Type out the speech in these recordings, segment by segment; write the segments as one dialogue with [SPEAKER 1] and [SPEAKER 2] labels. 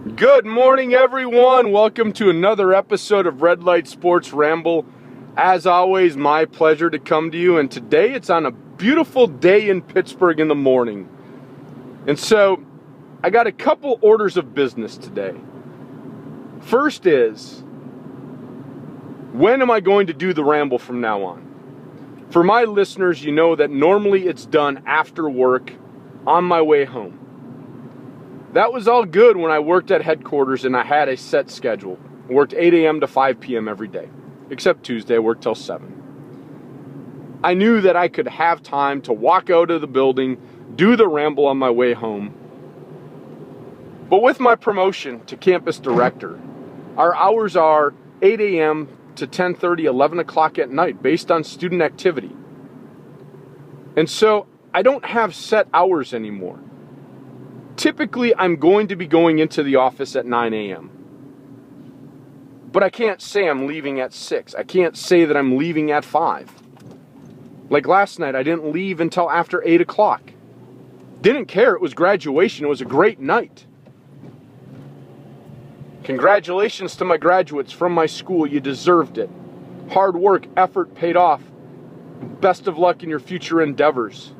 [SPEAKER 1] Good morning, everyone. Welcome to another episode of Light Sports Ramble. As always, my pleasure to come to you. And today it's on a beautiful day in Pittsburgh in the morning. And so I got a couple orders of business today. First is, when am I going to do the ramble from now on? For my listeners, you know that normally it's done after work on my way home. That was all good when I worked at headquarters and I had a set schedule. I worked 8 a.m. to 5 p.m. every day, except Tuesday, I worked till 7. I knew that I could have time to walk out of the building, do the ramble on my way home. But with my promotion to campus director, our hours are 8 a.m. to 10:30, 11 o'clock at night based on student activity. And so I don't have set hours anymore. Typically, I'm going to be going into the office at 9 a.m. But I can't say I'm leaving at 6. I can't say that I'm leaving at 5. Like last night, I didn't leave until after 8 o'clock. Didn't care. It was graduation. It was a great night. Congratulations to my graduates from my school. You deserved it. Hard work, effort paid off. Best of luck in your future endeavors.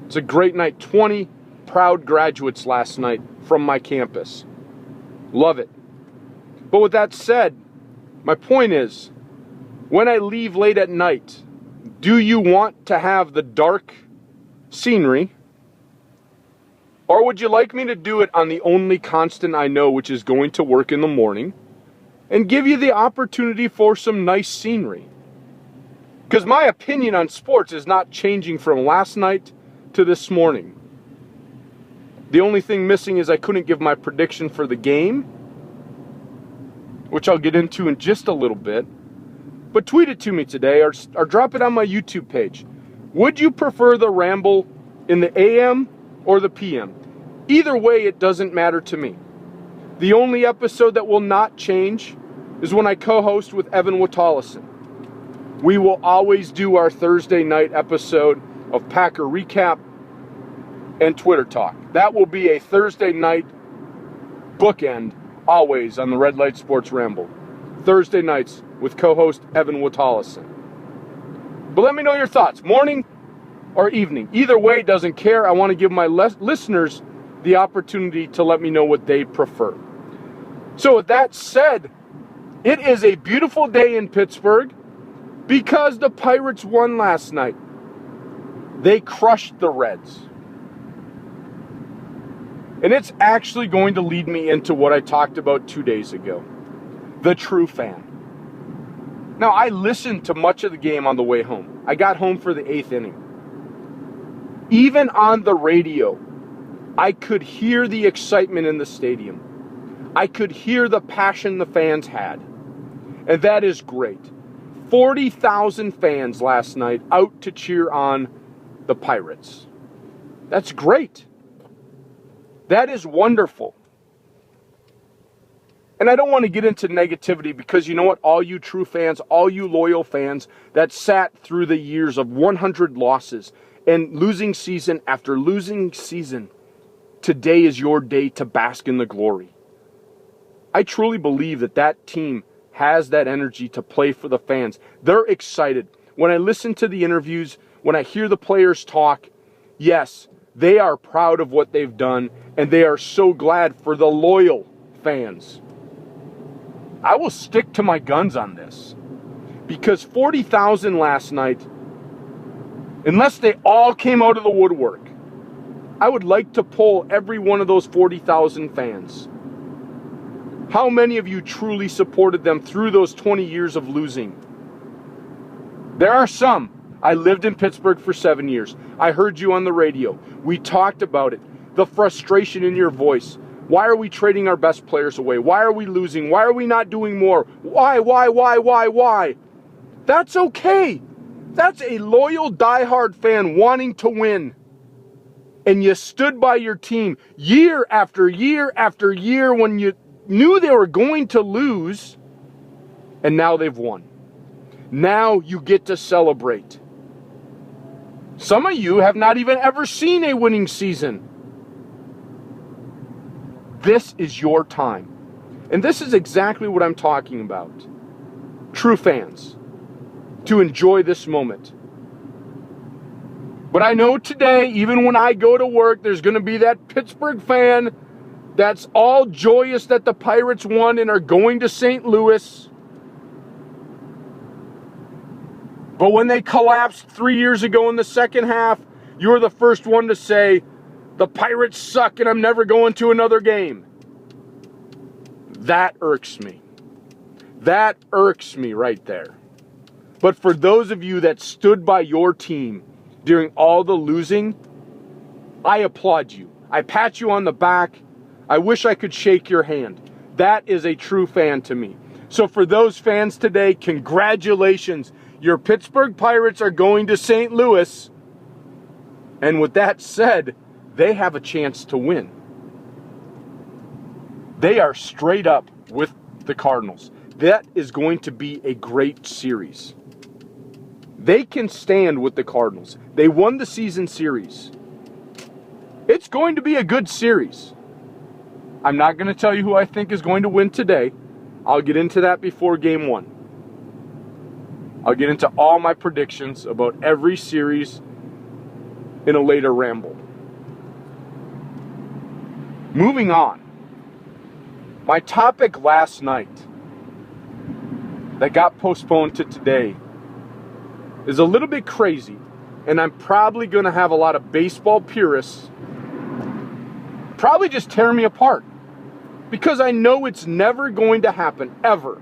[SPEAKER 1] It's a great night. 20 proud graduates last night from my campus. Love it. But with that said, my point is, when I leave late at night, do you want to have the dark scenery, or would you like me to do it on the only constant I know, which is going to work in the morning, and give you the opportunity for some nice scenery? Because my opinion on sports is not changing from last night to this morning. The only thing missing is I couldn't give my prediction for the game, which I'll get into in just a little bit. But tweet it to me today or drop it on my YouTube page. Would you prefer the ramble in the AM or the PM? Either way, it doesn't matter to me. The only episode that will not change is when I co-host with Evan Watallison. We will always do our Thursday night episode of Packer Recap and Twitter Talk. That will be a Thursday night bookend, always on the Light Sports Ramble. Thursday nights with co-host Evan Watallison. But let me know your thoughts, morning or evening. Either way, doesn't care. I want to give my listeners the opportunity to let me know what they prefer. So with that said, it is a beautiful day in Pittsburgh because the Pirates won last night. They crushed the Reds. And it's actually going to lead me into what I talked about 2 days ago. The true fan. Now, I listened to much of the game on the way home. I got home for the 8th inning. Even on the radio, I could hear the excitement in the stadium. I could hear the passion the fans had. And that is great. 40,000 fans last night out to cheer on the Pirates. That's great. That is wonderful. And I don't want to get into negativity because you know what? All you true fans, all you loyal fans that sat through the years of 100 losses and losing season after losing season, today is your day to bask in the glory. I truly believe that team has that energy to play for the fans. They're excited. When I listen to the interviews, when I hear the players talk, yes, they are proud of what they've done, and they are so glad for the loyal fans. I will stick to my guns on this. Because 40,000 last night, unless they all came out of the woodwork, I would like to poll every one of those 40,000 fans. How many of you truly supported them through those 20 years of losing? There are some. I lived in Pittsburgh for 7 years. I heard you on the radio. We talked about it. The frustration in your voice. Why are we trading our best players away? Why are we losing? Why are we not doing more? Why? That's okay. That's a loyal, diehard fan wanting to win. And you stood by your team year after year after year when you knew they were going to lose, and now they've won. Now you get to celebrate. Some of you have not even ever seen a winning season. This is your time. And this is exactly what I'm talking about. True fans, to enjoy this moment. But I know today, even when I go to work, there's going to be that Pittsburgh fan that's all joyous that the Pirates won and are going to St. Louis. But when they collapsed 3 years ago in the second half, you were the first one to say, the Pirates suck and I'm never going to another game. That irks me. That irks me right there. But for those of you that stood by your team during all the losing, I applaud you. I pat you on the back. I wish I could shake your hand. That is a true fan to me. So for those fans today, congratulations. Your Pittsburgh Pirates are going to St. Louis. And with that said, they have a chance to win. They are straight up with the Cardinals. That is going to be a great series. They can stand with the Cardinals. They won the season series. It's going to be a good series. I'm not going to tell you who I think is going to win today. I'll get into that before game one. I'll get into all my predictions about every series in a later ramble. Moving on. My topic last night that got postponed to today is a little bit crazy, and I'm probably going to have a lot of baseball purists probably just tear me apart because I know it's never going to happen, ever.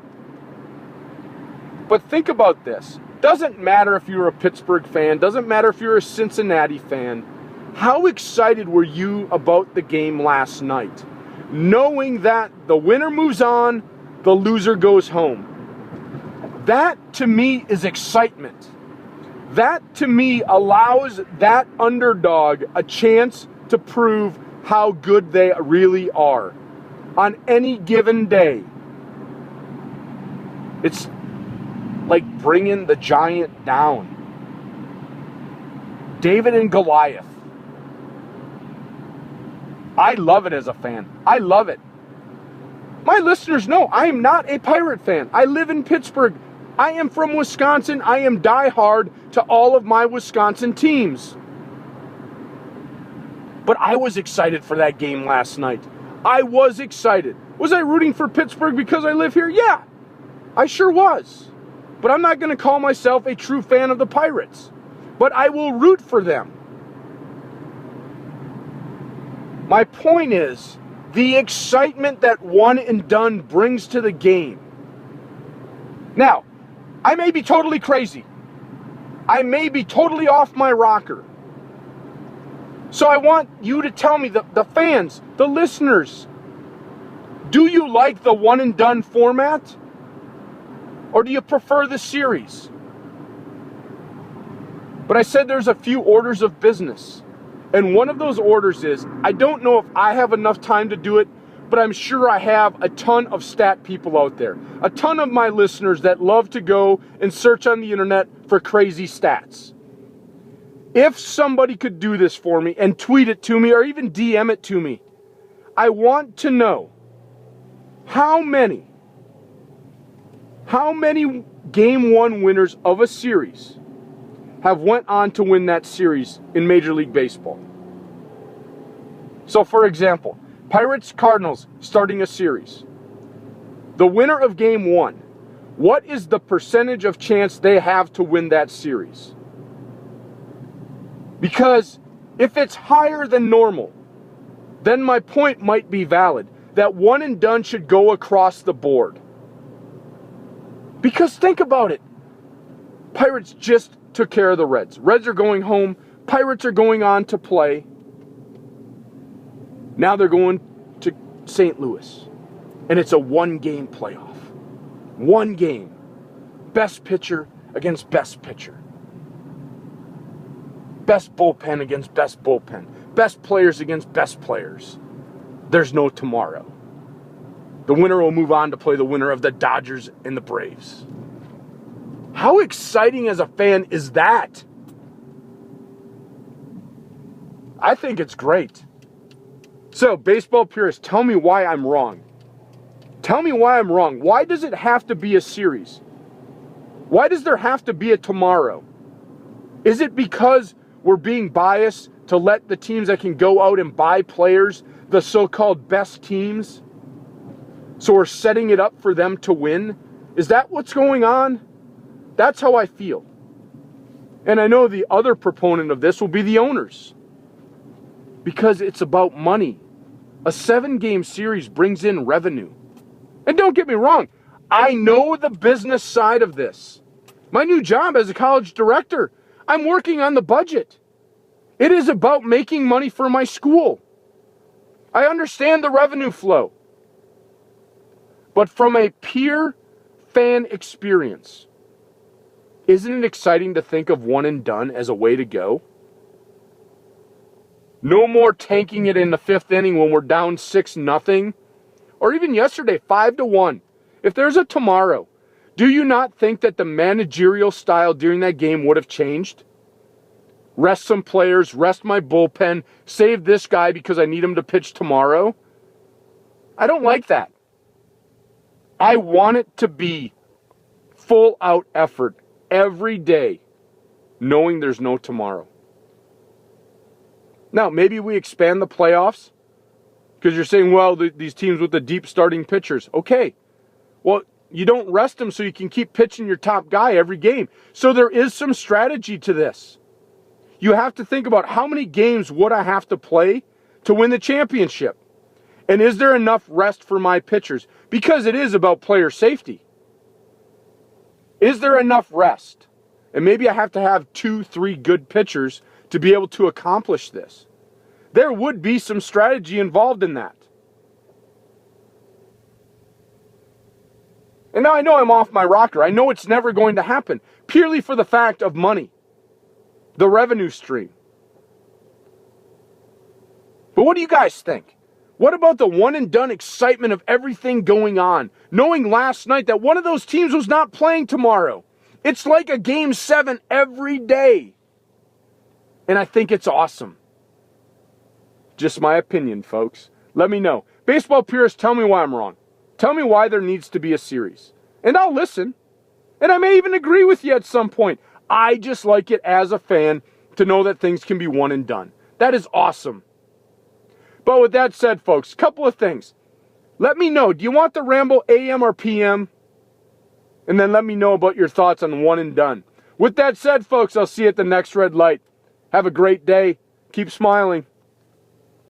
[SPEAKER 1] But think about this. Doesn't matter if you're a Pittsburgh fan, doesn't matter if you're a Cincinnati fan. How excited were you about the game last night? Knowing that the winner moves on, the loser goes home. That to me is excitement. That to me allows that underdog a chance to prove how good they really are on any given day. It's like bringing the giant down. David and Goliath. I love it as a fan. I love it. My listeners know I am not a Pirate fan. I live in Pittsburgh. I am from Wisconsin. I am diehard to all of my Wisconsin teams. But I was excited for that game last night. I was excited. Was I rooting for Pittsburgh because I live here? Yeah, I sure was. But I'm not going to call myself a true fan of the Pirates. But I will root for them. My point is, the excitement that one and done brings to the game. Now, I may be totally crazy. I may be totally off my rocker. So I want you to tell me, the fans, the listeners, do you like the one and done format? Or do you prefer the series? But I said there's a few orders of business. And one of those orders is, I don't know if I have enough time to do it, but I'm sure I have a ton of stat people out there. A ton of my listeners that love to go and search on the internet for crazy stats. If somebody could do this for me and tweet it to me or even DM it to me, I want to know how many game one winners of a series have went on to win that series in Major League Baseball. So for example, Pirates Cardinals starting a series. The winner of game one, what is the percentage of chance they have to win that series? Because if it's higher than normal, then my point might be valid. That one and done should go across the board. Because think about it. Pirates just took care of the Reds. Reds are going home. Pirates are going on to play. Now they're going to St. Louis. And it's a one-game playoff. One game. Best pitcher against best pitcher. Best bullpen against best bullpen. Best players against best players. There's no tomorrow. The winner will move on to play the winner of the Dodgers and the Braves. How exciting as a fan is that? I think it's great. So, baseball purists, tell me why I'm wrong. Tell me why I'm wrong. Why does it have to be a series? Why does there have to be a tomorrow? Is it because we're being biased to let the teams that can go out and buy players, the so-called best teams, so we're setting it up for them to win? Is that what's going on? That's how I feel. And I know the other proponent of this will be the owners, because it's about money. A 7-game series brings in revenue. And don't get me wrong, I know the business side of this. My new job as a college director, I'm working on the budget. It is about making money for my school. I understand the revenue flow. But from a pure fan experience, isn't it exciting to think of one and done as a way to go? No more tanking it in the 5th inning when we're down 6-0, or even yesterday 5-1. If there's a tomorrow, do you not think that the managerial style during that game would have changed? Rest some players, rest my bullpen, save this guy because I need him to pitch tomorrow. I don't like that. I want it to be full out effort every day, knowing there's no tomorrow. Now, maybe we expand the playoffs because you're saying, well, these teams with the deep starting pitchers. Okay, well, you don't rest them so you can keep pitching your top guy every game. So there is some strategy to this. You have to think about how many games would I have to play to win the championship? And is there enough rest for my pitchers? Because it is about player safety. Is there enough rest? And maybe I have to have 2-3 good pitchers to be able to accomplish this. There would be some strategy involved in that. And now I know I'm off my rocker. I know it's never going to happen, purely for the fact of money, the revenue stream. But what do you guys think? What about the one and done excitement of everything going on? Knowing last night that one of those teams was not playing tomorrow. It's like a game 7 every day. And I think it's awesome. Just my opinion, folks. Let me know. Baseball purists, tell me why I'm wrong. Tell me why there needs to be a series. And I'll listen. And I may even agree with you at some point. I just like it as a fan to know that things can be one and done. That is awesome. But with that said, folks, a couple of things. Let me know, do you want the Ramble AM or PM? And then let me know about your thoughts on one and done. With that said, folks, I'll see you at the next red light. Have a great day. Keep smiling.